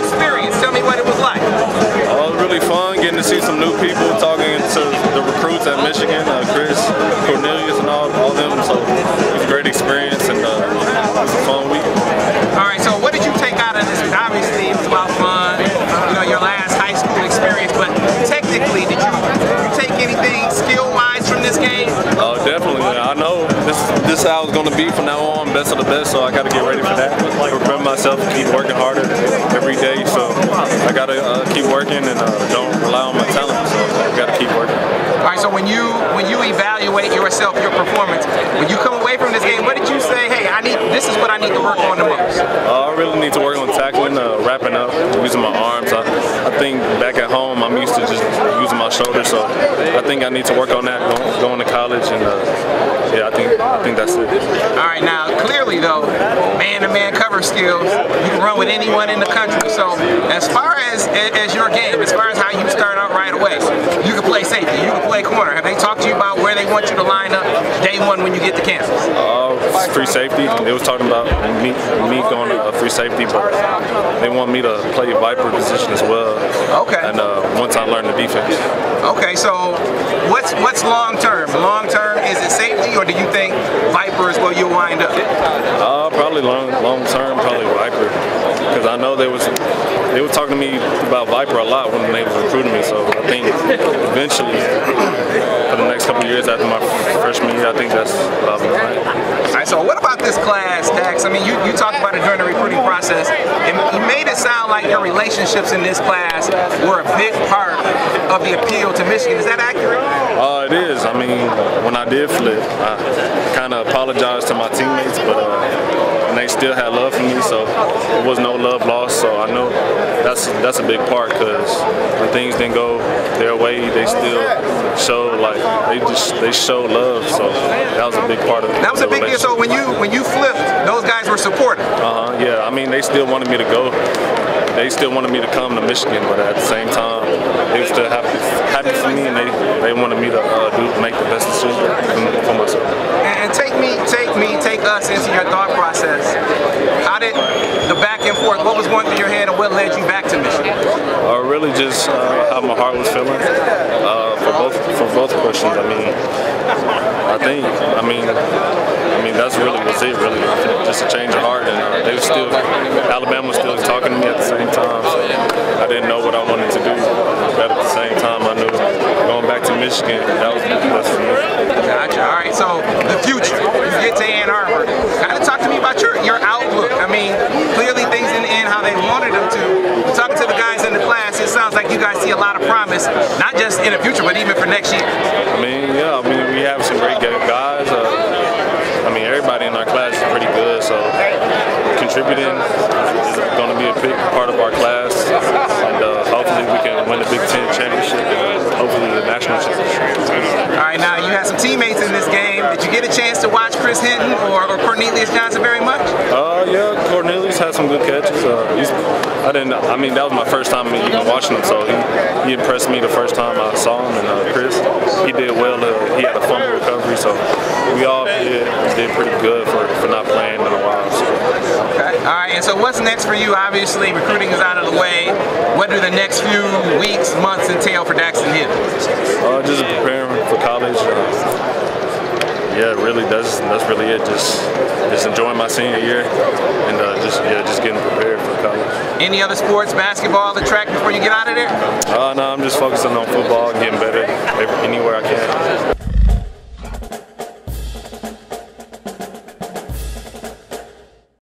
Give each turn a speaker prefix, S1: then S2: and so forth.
S1: experience. Tell me what it was like.
S2: It was really fun getting to see some new people, talking to the recruits at Michigan, Chris, Cornelius, and all them. So it was a great experience, and it was a fun week.
S1: All right, so what did you take out of this? Obviously, it was about fun, you know, your last high school experience, but technically, did you take anything skill-wise from this game?
S2: Definitely. I know this is how it's going to be from now on, best of the best, so I got to get ready for that. Remember myself, keep working harder every day, so I got to keep working and don't rely on my talent, so I got to keep working.
S1: All right, so when you evaluate yourself, your performance, when you come away from this game, what did you say, hey, this is what I need to work on the most?
S2: I really need to work on tackling, wrapping up, using my arms. I think back at home, I'm used to just using my shoulders, so I think I need to work on that going to college, and yeah, I think that's it.
S1: All right, now clearly though, man-to-man cover skills, you can run with anyone in the country. So as far as your game, as far as how you start out right away, you can play safety, you can play corner. Have they talked to you about where they want you to line up day one when you get to campus?
S2: Free safety. They was talking about me going to free safety, but they want me to play Viper position as well.
S1: Okay.
S2: And once I learn the defense.
S1: Okay, so what's long term? Long term, is it safety, or do you think Viper is where you'll wind up?
S2: Probably long term, probably Viper, because I know they were talking to me about Viper a lot when they was recruiting me. So I think eventually, for the next couple of years after my freshman year, I think that's what I'll be playing.
S1: All right, so what about this class, Dax? I mean, you talked about it during the recruiting process, and you made it sound like your relationships in this class were a big part of the appeal to Michigan. Is that accurate?
S2: It is. I mean, when I did flip, I kind of apologized to my teammates, but and they still had love for me, so there was no love lost. So I know that's a big part, because when things didn't go their way, they still showed they showed love. So that was a big part of it.
S1: That was a big deal. So when you flipped, those guys were supportive.
S2: Yeah. I mean, they still wanted me to go. They still wanted me to come to Michigan, but at the same time, they were still happy for me, and they wanted me to make the best decision for myself.
S1: And take us into your thought process. How did the back and forth, what was going through your head, and what led you back to Michigan?
S2: Really just how my heart was feeling for both questions. I mean, that's really was it. Really, just a change of heart, and Alabama was still talking to me at the same time. So I didn't know what I wanted to do, but at the same time, I knew going back to Michigan, that was the best for me.
S1: Gotcha. All right. So the future, you get to Ann Arbor. Kind of talk to me about your outlook. I mean, clearly things didn't end how they wanted them to. Talking to the guys in the class, it sounds like you guys see a lot of promise, not just in the future, but even for next year.
S2: Yeah. We have some great guys. Everybody in our class is pretty good, so contributing is going to be a big part of our class, and hopefully we can win the Big Ten championship and hopefully the national championship.
S1: All right, now you had some teammates in this game. Did you get a chance to watch Chris Hinton or Cornelius Johnson very much?
S2: Yeah, Cornelius had some good catches. That was my first time even watching him, so he impressed me the first time I saw him. And Chris, he did well. He had a fumble recovery, so we all did pretty good for not playing in a while. So.
S1: Okay. All right, and so what's next for you? Obviously, recruiting is out of the way. What do the next few weeks, months entail for Daxton Hill?
S2: Just preparing for college. Yeah, really, that's really it. Just enjoying my senior year, and just getting prepared for college.
S1: Any other sports, basketball, the track before you get out of there?
S2: No, I'm just focusing on football.